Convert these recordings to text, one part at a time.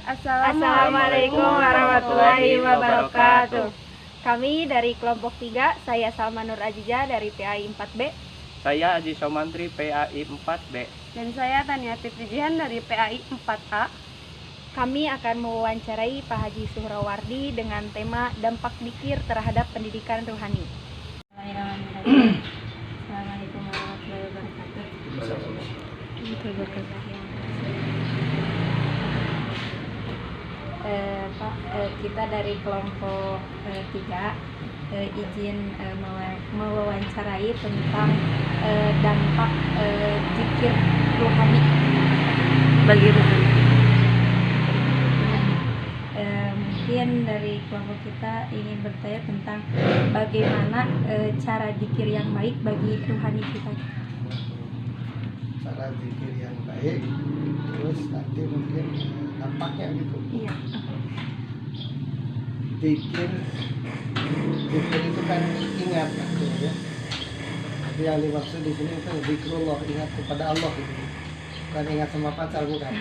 Assalamualaikum warahmatullahi wabarakatuh. Kami dari kelompok 3, saya Salma Nur Aziza dari PAI 4B. Saya Aji Somantri PAI 4B. Dan saya Tania Fitrijihan dari PAI 4A. Kami akan mewawancarai Pak Haji Suhrawardi dengan tema dampak dzikir terhadap pendidikan rohani. Assalamualaikum warahmatullahi wabarakatuh. Pak, kita dari kelompok 3 izin mewawancarai tentang dampak dzikir rohani bagi rohani. Mungkin dari kelompok kita ingin bertanya tentang bagaimana cara dzikir yang baik bagi rohani kita. Cara dzikir yang baik, terus nanti mungkin dampaknya gitu. Iya. Dzikir itu kan ingat gitu ya. Tapi yang dimaksud di sini itu zikrullah, ingat kepada Allah gitu. Bukan ingat sama pacar, bukan.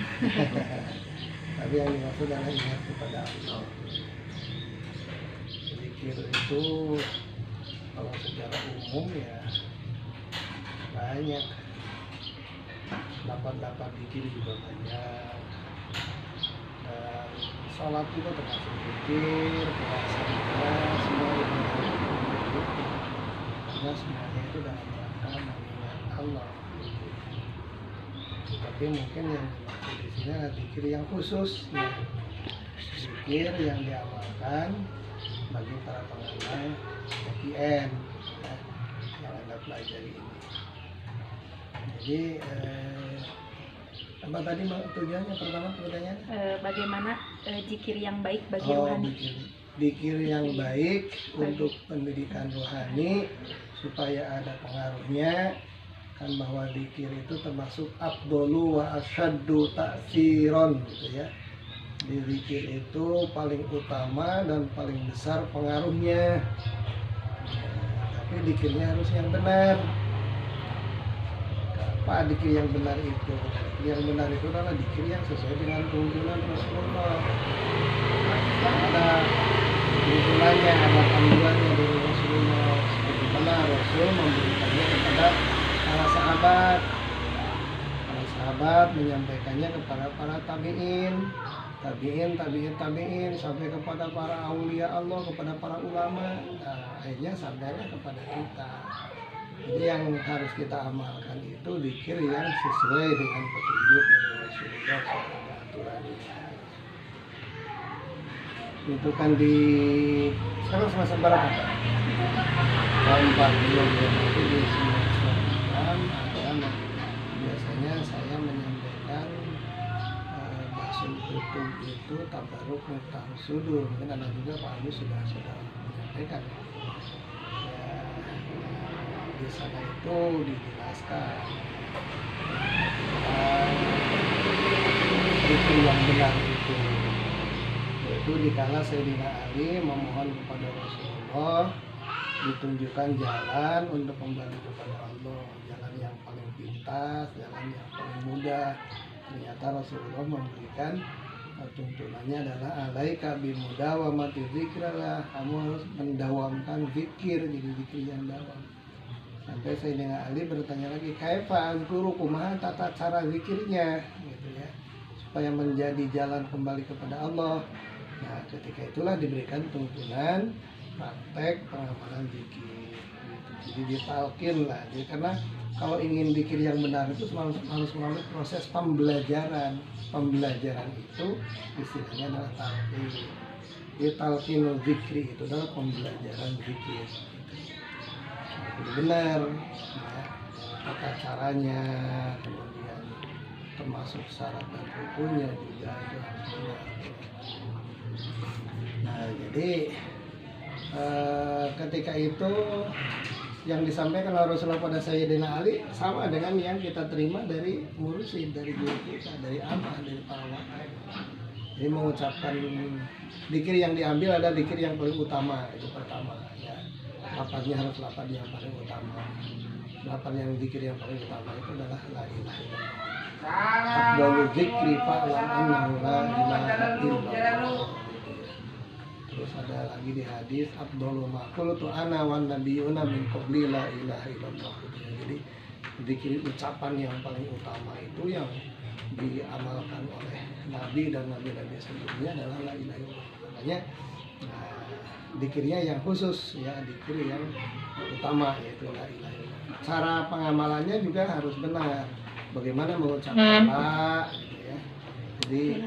Tapi yang dimaksud adalah ingat kepada Allah. Zikir itu kalau secara umum ya banyak. Dapat zikir juga banyak. Dan sholat juga termasuk zikir, puasa juga, semua ibadah itu. Karena semuanya itu dalam rangka mengingat Allah. Tapi mungkin yang dimaksud di sini adalah zikir yang khusus, ya. Zikir yang diamalkan bagi para pengamal PPN, ya, yang Anda pelajari ini. Jadi apa tadi tujuannya pertama pertanyaannya? Bagaimana dzikir yang baik bagi rohani? Dzikir yang baik untuk pendidikan rohani supaya ada pengaruhnya, kan bahwa dzikir itu termasuk afdolu wa asyaddu ta'siron gitu ya. Di dzikir itu paling utama dan paling besar pengaruhnya. Tapi dzikirnya harus yang benar. Apa dzikir yang benar itu? Yang benar itu adalah dzikir yang sesuai dengan tuntunan Rasulullah. Ada tuntunannya, ada panduannya dari Rasulullah. Seperti mana Rasul memberikannya kepada para sahabat. Para sahabat menyampaikannya kepada para tabi'in, sampai kepada para aulia Allah, kepada para ulama. Nah, akhirnya sampainya kepada kita. Jadi yang harus kita amalkan itu zikir yang sesuai dengan petunjuk dari Rasulullah SAW. Itu kan di sekarang semester berapa? Tahun 40 ya, nanti di semester 6 biasanya saya menyampaikan Basul Kutub itu tabaruk Miftahul Sudur. Mungkin ada juga Pak Agus sudah menyampaikan. Di sana itu dijelaskan zikir yang benar itu, yaitu dikala Sayyidina Ali memohon kepada Rasulullah ditunjukkan jalan untuk kembali kepada Allah, jalan yang paling pintas, jalan yang paling mudah. Ternyata Rasulullah memberikan tuntunannya adalah alaika bimudawamati zikrallah, kamu harus mendawamkan zikir, jadi zikir yang dawam. Sampai Sayyidina Ali bertanya lagi, kaifa azkuru, kumaha tata cara zikirnya gitu ya, supaya menjadi jalan kembali kepada Allah. Nah, ketika itulah diberikan tuntunan praktek pengamalan zikir gitu. Jadi ditalkin lah. Jadi karena kalau ingin zikir yang benar itu harus melalui proses pembelajaran. Pembelajaran itu istilahnya adalah talqin. Jadi talqinul zikri itu adalah pembelajaran zikir. Itu benar ya, tata caranya, kemudian termasuk syarat dan rukunnya juga itu harus benar. Nah, jadi ketika itu yang disampaikan oleh Rasulullah pada Sayyidina Ali sama dengan yang kita terima dari mursyid, dari guru kita, dari amah, dari para wali. Jadi mengucapkan zikir yang diambil ada zikir yang paling utama, itu pertama ya. Lafaznya harus lafaz yang paling utama. Lafaz yang zikir yang paling utama itu adalah la ilaha illallah. afdalu dzikri fa'lam annahu la ilaha illallah. Terus ada lagi di hadis afdalu ma qultu ana wan nabiyuna min qabli la ilaha illallah. Jadi zikir ucapan yang paling utama itu yang diamalkan oleh nabi dan nabi-nabi sebelumnya adalah la ilaha illallah. Makanya zikirnya yang khusus ya, zikir yang utama yaitu la ilaha illallah. Cara pengamalannya juga harus benar. Bagaimana mengucapkan la gitu ya. Jadi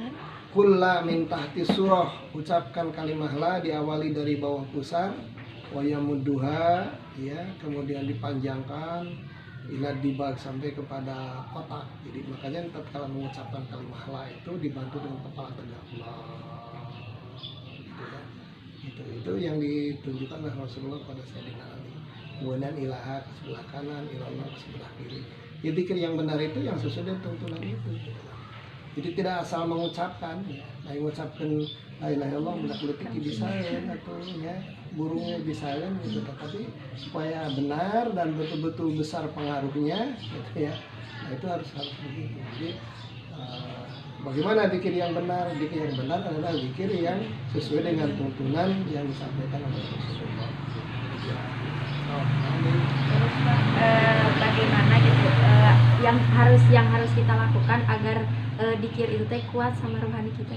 kulla min tahti surah, ucapkan kalimah la diawali dari bawah pusar, wa yamudduha ya, kemudian dipanjangkan ila dibag sampai kepada kotak. Jadi makanya tatkala mengucapkan kalimah la itu dibantu dengan kepala tegak. Gitu ya. Itu yang ditunjukkan oleh Rasulullah pada Sayyidina Ali. Kemudian ilaha ke sebelah kanan, ilallah ke sebelah kiri. Ya, zikir yang benar itu yang sesuai dengan tuntunan itu. Jadi tidak asal mengucapkan, ya. Mengucapkan la ilaha illallah budak letik bisa atau ya burungnya bisa gitu, tapi supaya benar dan betul-betul besar pengaruhnya, gitu ya. Nah, itu harus begitu. Jadi bagaimana zikir yang benar? Zikir yang benar adalah zikir yang sesuai dengan tuntunan yang disampaikan oleh Rasulullah. Bagaimana gitu yang harus kita lakukan agar zikir itu teh kuat sama rohani kita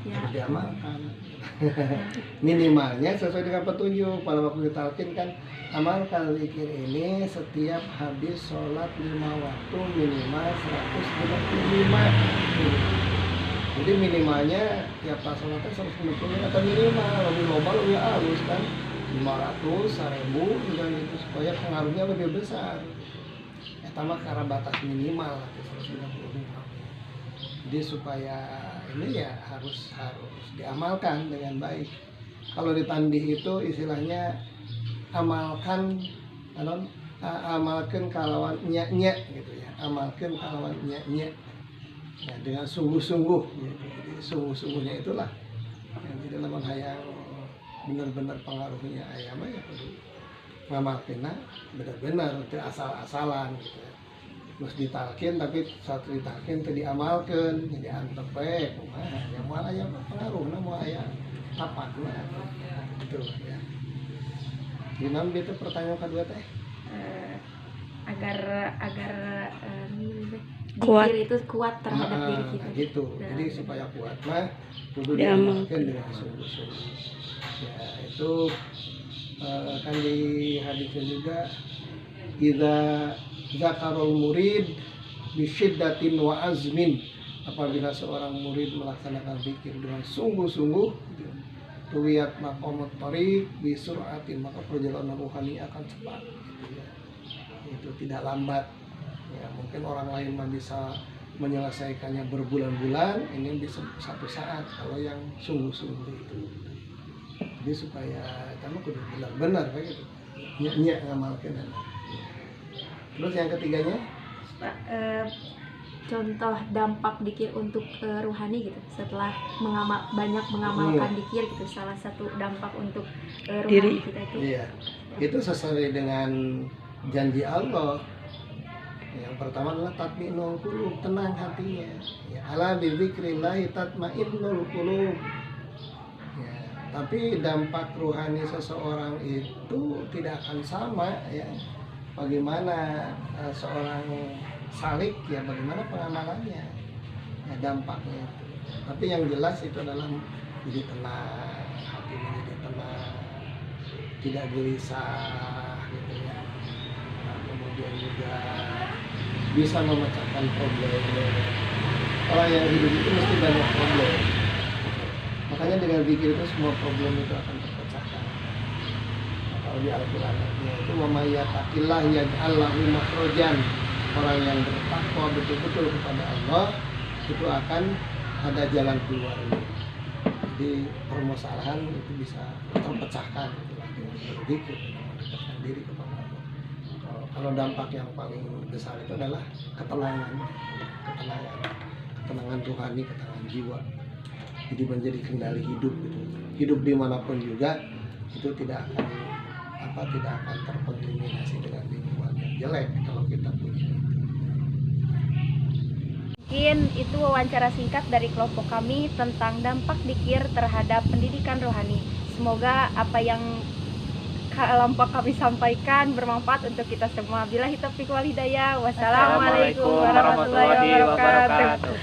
ya. Harus diamalkan. Minimalnya sesuai dengan petunjuk. Pada waktu ditalkin kan, amalkan zikir ini setiap habis sholat 5 waktu minimal 125. Jadi minimalnya tiap pas sholatnya 125 atau minimal, lebih loba lebih halus kan, 500, 1000 juga gitu, supaya pengaruhnya lebih besar. Pertama karena batas minimal 125. Jadi supaya ini ya harus diamalkan dengan baik. Kalau ditandih itu istilahnya amalkan kalawan nya gitu ya, amalkan kalawan nya. Nah, dengan sungguh-sungguh gitu. Jadi sungguh-sungguhnya itulah yang di dalam hayang benar-benar pengaruhnya ayam ya kudu ngamalkeunna benar-benar teu asal-asalan gitu ya. Terus ditalkin tapi satu ditalkin teu diamalkeun jadi antep we kumaha ya moal aya pengaruhna moal aya tapakna gitu ya. Gimana itu pertanyaan kedua teh? Agar kuat. zikir itu kuat terhadap diri kita. Gitu. Jadi supaya kuat mah kudu diamalkan dengan sungguh-sungguh. Ya itu kan di hadisnya juga idza zakarul murid bisyiddatin wa azmin, apabila seorang murid melaksanakan zikir dengan sungguh-sungguh tuwiyat maqamut thariq bi sur'atin, maka perjalanan rohani akan cepat gitu ya. Itu tidak lambat. Ya, mungkin orang lain mah bisa menyelesaikannya berbulan-bulan, ini bisa satu saat kalau yang sungguh-sungguh itu. Jadi supaya kamu kudu benar-benar kayak gitu. Nya ngamalkeun. Terus yang ketiganya, contoh dampak zikir untuk rohani gitu. Setelah banyak mengamalkan zikir gitu, salah satu dampak untuk rohani kita itu. Iya. Itu sesuai dengan janji Allah. Yang pertama adalah tatma'innul qulub, tenang hatinya. Ya, ala bi dzikrillah tatma'innul qulub. Ya, tapi dampak rohani seseorang itu tidak akan sama ya. Bagaimana seorang salik ya, bagaimana pengamalannya. Ya, dampaknya itu. Tapi yang jelas itu adalah jadi tenang, hati menjadi tenang, tidak gelisah gitu ya. Nah, kemudian juga bisa memecahkan problem. Orang yang hidup itu mesti banyak problem. Makanya dengan zikir itu semua problem itu akan terpecahkan. Nah, kalau di Al-Qur'annya itu wa may yattaqillah yaj'al lahu makhrajan. Orang yang bertakwa betul-betul kepada Allah itu akan ada jalan keluarnya. Jadi permasalahan itu bisa terpecahkan dengan berzikir, mendekatkan diri kepada Allah. Kalau dampak yang paling besar itu adalah ketenangan rohani, ketenangan jiwa. Jadi menjadi kendali hidup gitu. Hidup dimanapun juga itu tidak akan terkontaminasi dengan lingkungan yang jelek kalau kita punya. Mungkin itu wawancara singkat dari kelompok kami tentang dampak dikir terhadap pendidikan rohani. Semoga apa yang kelompok kami sampaikan bermanfaat untuk kita semua. Billahi taufiq wal hidayah. Wassalamualaikum warahmatullahi wabarakatuh.